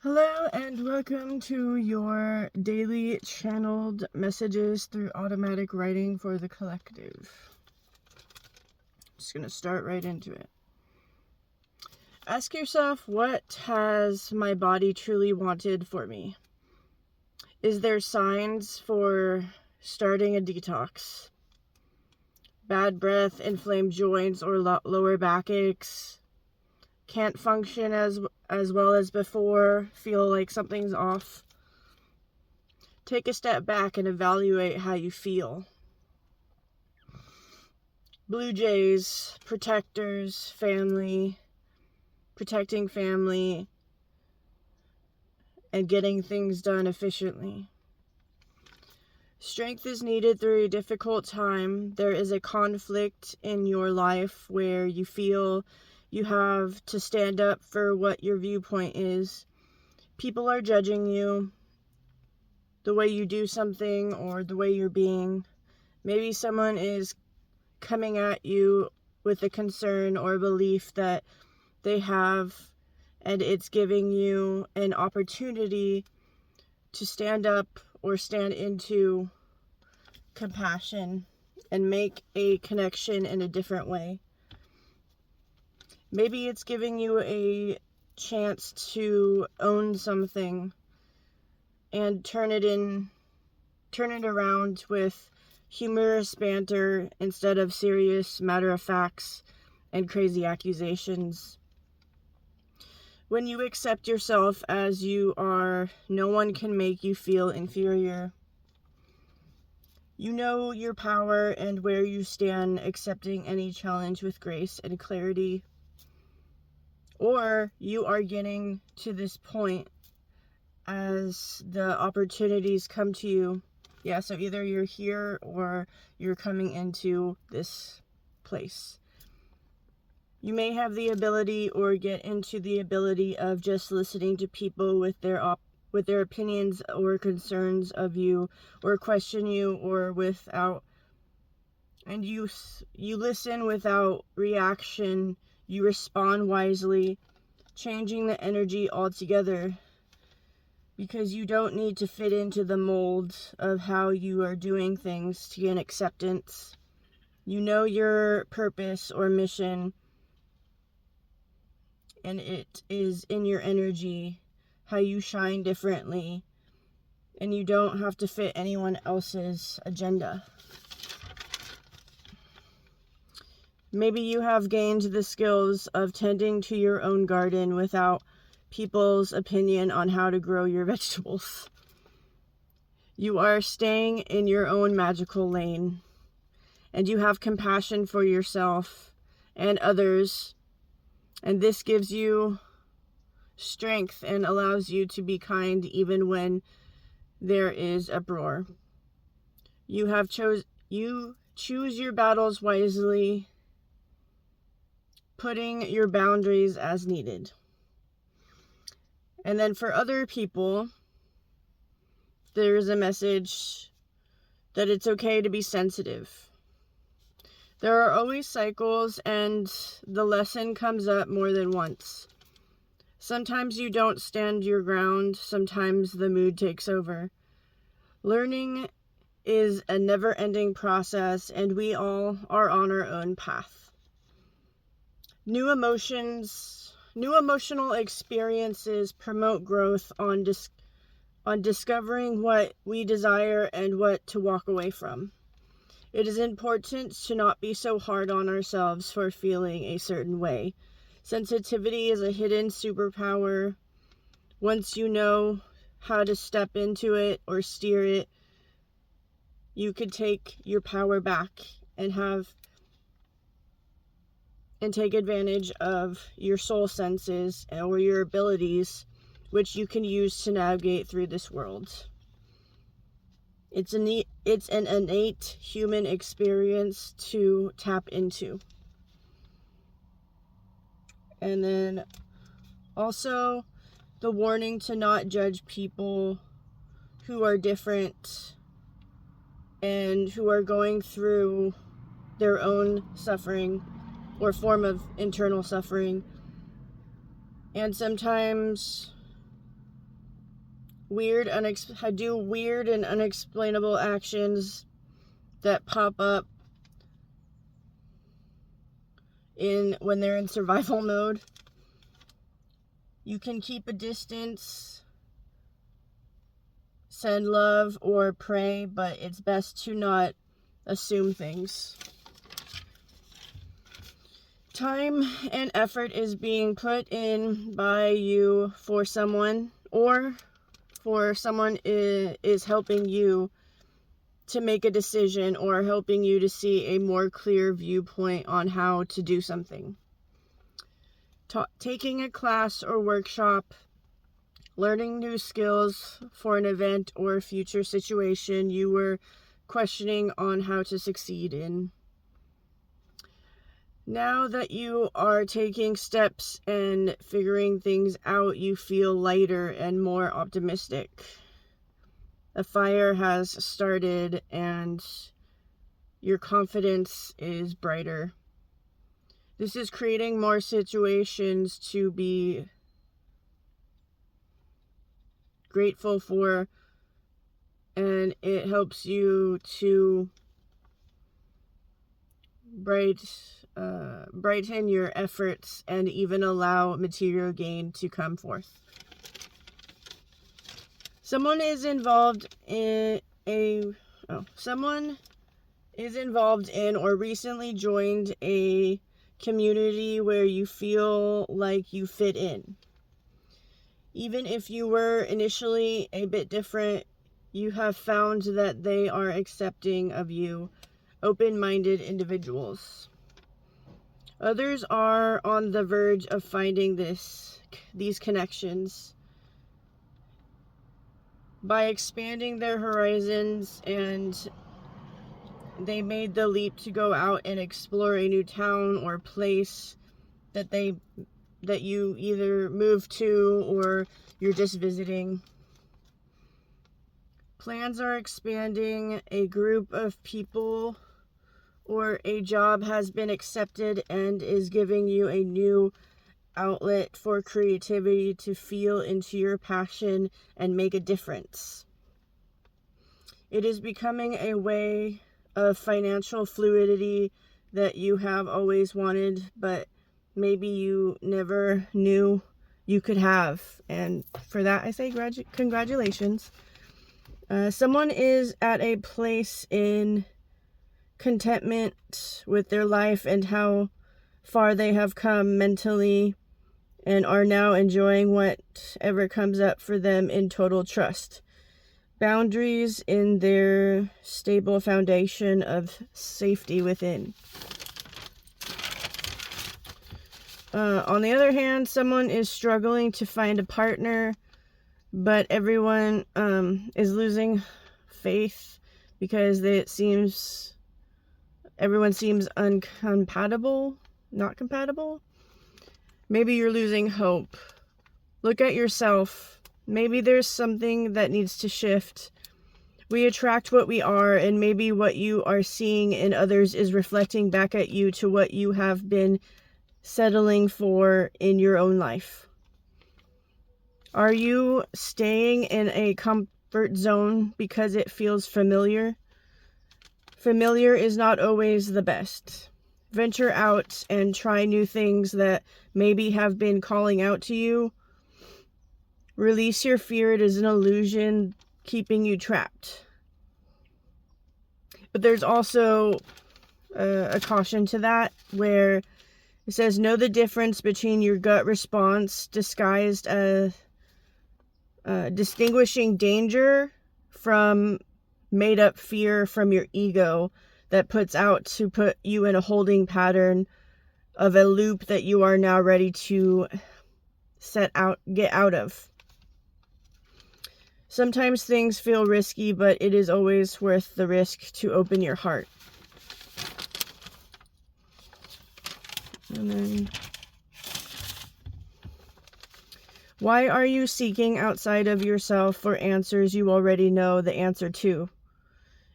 Hello and welcome to your daily channeled messages through automatic writing for the collective. Just going to start right into it. Ask yourself, what has my body truly wanted for me? Is there signs for starting a detox? Bad breath, inflamed joints, or lower backaches? Can't function as well as before, feel like something's off? Take a step back and evaluate how you feel. Blue jays, protectors, family, protecting family, and getting things done efficiently. Strength is needed through a difficult time. There is a conflict in your life where you feel you have to stand up for what your viewpoint is. People are judging you, the way you do something or the way you're being. Maybe someone is coming at you with a concern or belief that they have, and it's giving you an opportunity to stand up or stand into compassion and make a connection in a different way. Maybe it's giving you a chance to own something and turn it around with humorous banter instead of serious matter-of-facts and crazy accusations. When you accept yourself as you are, no one can make you feel inferior. You know your power and where you stand, accepting any challenge with grace and clarity. Or you are getting to this point as the opportunities come to you. Yeah, so either you're here or you're coming into this place. You may have the ability or get into the ability of just listening to people with their opinions or concerns of you, or question you, or without, and you listen without reaction. You respond wisely, changing the energy altogether, because you don't need to fit into the mold of how you are doing things to gain acceptance. You know your purpose or mission, and it is in your energy, how you shine differently, and you don't have to fit anyone else's agenda. Maybe you have gained the skills of tending to your own garden without people's opinion on how to grow your vegetables. You are staying in your own magical lane, and you have compassion for yourself and others, and this gives you strength and allows you to be kind even when there is uproar. You choose your battles wisely, putting your boundaries as needed. And then for other people, there is a message that it's okay to be sensitive. There are always cycles, and the lesson comes up more than once. Sometimes you don't stand your ground, sometimes the mood takes over. Learning is a never-ending process, and we all are on our own path. New emotional experiences promote growth on discovering what we desire and what to walk away from. It is important to not be so hard on ourselves for feeling a certain way. Sensitivity is a hidden superpower. Once you know how to step into it or steer it, you can take your power back and take advantage of your soul senses or your abilities, which you can use to navigate through this world. It's an innate human experience to tap into. And then also the warning to not judge people who are different and who are going through their own suffering or form of internal suffering. And sometimes do weird and unexplainable actions that pop up when they're in survival mode. You can keep a distance, send love, or pray, but it's best to not assume things. Time and effort is being put in by you for someone, or for someone is helping you to make a decision or helping you to see a more clear viewpoint on how to do something. Taking a class or workshop, learning new skills for an event or a future situation you were questioning on how to succeed in. Now that you are taking steps and figuring things out, you feel lighter and more optimistic. A fire has started and your confidence is brighter. This is creating more situations to be grateful for, and it helps you to brighten your efforts and even allow material gain to come forth. Someone is involved in or recently joined a community where you feel like you fit in. Even if you were initially a bit different, you have found that they are accepting of you, open-minded individuals. Others are on the verge of finding these connections. By expanding their horizons, and they made the leap to go out and explore a new town or place that you either moved to or you're just visiting. Plans are expanding, a group of people or a job has been accepted and is giving you a new outlet for creativity to feel into your passion and make a difference. It is becoming a way of financial fluidity that you have always wanted, but maybe you never knew you could have. And for that, I say congratulations. Someone is at a place in contentment with their life and how far they have come mentally, and are now enjoying whatever comes up for them in total trust. Boundaries in their stable foundation of safety within. On the other hand, someone is struggling to find a partner, but everyone is losing faith because everyone seems not compatible. Maybe you're losing hope. Look at yourself. Maybe there's something that needs to shift. We attract what we are, and maybe what you are seeing in others is reflecting back at you to what you have been settling for in your own life. Are you staying in a comfort zone because it feels familiar? Familiar is not always the best. Venture out and try new things that maybe have been calling out to you. Release your fear. It is an illusion keeping you trapped. But there's also a caution to that, where it says, know the difference between your gut response disguised as distinguishing danger from made up fear from your ego that puts out to put you in a holding pattern of a loop that you are now ready to get out of. Sometimes things feel risky, but it is always worth the risk to open your heart. And then, why are you seeking outside of yourself for answers you already know the answer to?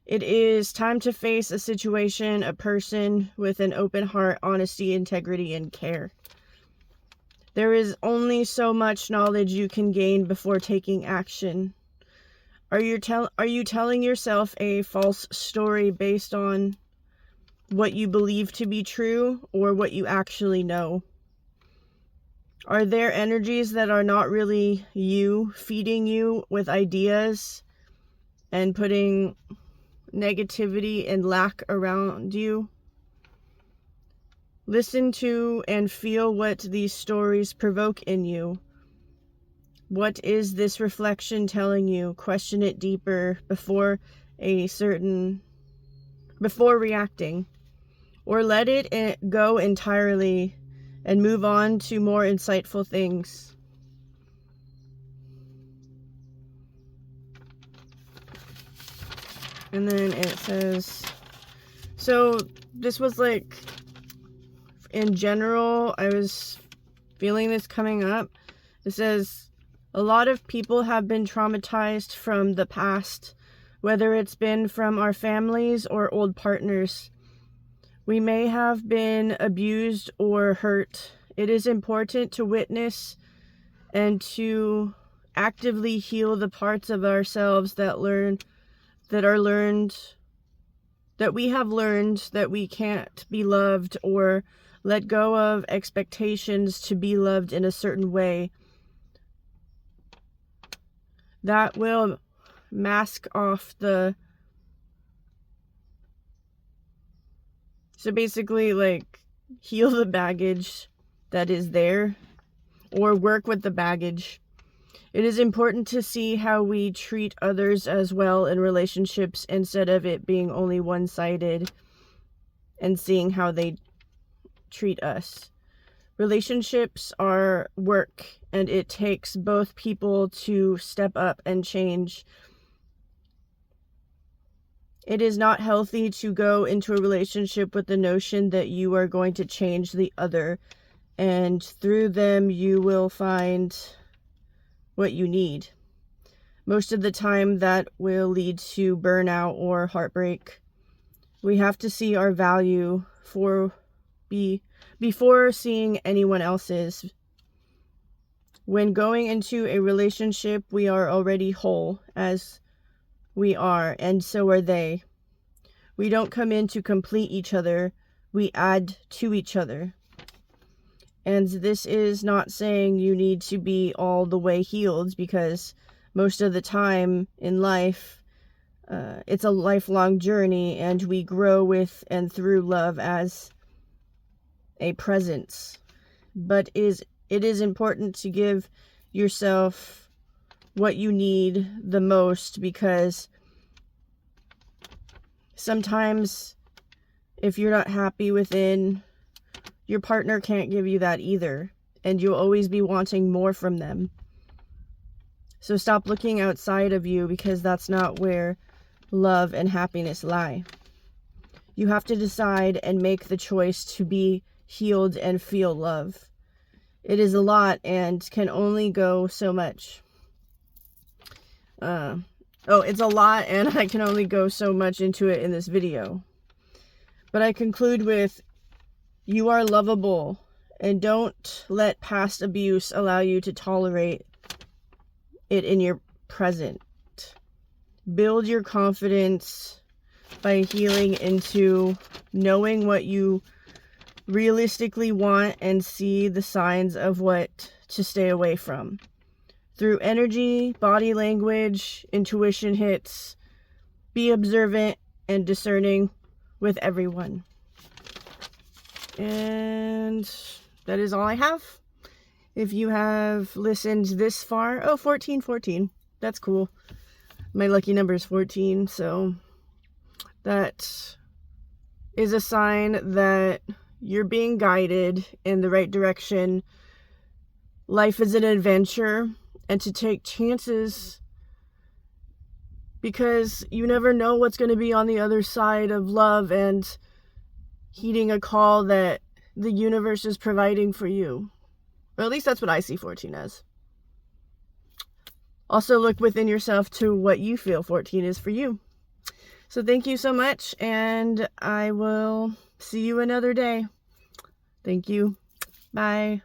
It is time to face a situation, a person with an open heart, honesty, integrity, and care. There is only so much knowledge you can gain before taking action. Are you telling yourself a false story based on what you believe to be true or what you actually know? Are there energies that are not really you feeding you with ideas and putting negativity and lack around you? Listen to and feel what these stories provoke in you. What is this reflection telling you? Question it deeper before reacting, or let it go entirely and move on to more insightful things. And then it says, so this was like, in general, I was feeling this coming up. It says, a lot of people have been traumatized from the past, whether it's been from our families or old partners. We may have been abused or hurt. It is important to witness and to actively heal the parts of ourselves that we have learned that we can't be loved, or let go of expectations to be loved in a certain way. That will mask off so basically, like, heal the baggage that is there, or work with the baggage. It is important to see how we treat others as well in relationships, instead of it being only one-sided and seeing how they treat us. Relationships are work, and it takes both people to step up and change. It is not healthy to go into a relationship with the notion that you are going to change the other, and through them you will find what you need. Most of the time that will lead to burnout or heartbreak. We have to see our value before seeing anyone else's. When going into a relationship, we are already whole as we are, and so are they. We don't come in to complete each other, we add to each other. And this is not saying you need to be all the way healed, because most of the time in life, it's a lifelong journey, and we grow with and through love as a presence. But it is important to give yourself what you need the most, because sometimes if you're not happy within, your partner can't give you that either, and you'll always be wanting more from them. So stop looking outside of you, because that's not where love and happiness lie. You have to decide and make the choice to be healed and feel love. It is a lot and can only go so much. It's a lot, and I can only go so much into it in this video. But I conclude with, you are lovable, and don't let past abuse allow you to tolerate it in your present. Build your confidence by healing into knowing what you realistically want, and see the signs of what to stay away from. Through energy, body language, intuition hits, be observant and discerning with everyone. And that is all I have. If you have listened this far, 14. That's cool. My lucky number is 14, so that is a sign that you're being guided in the right direction. Life is an adventure, and to take chances, because you never know what's going to be on the other side of love and heeding a call that the universe is providing for you. Or at least that's what I see 14 as. Also look within yourself to what you feel 14 is for you. So thank you so much, and I will see you another day. Thank you. Bye.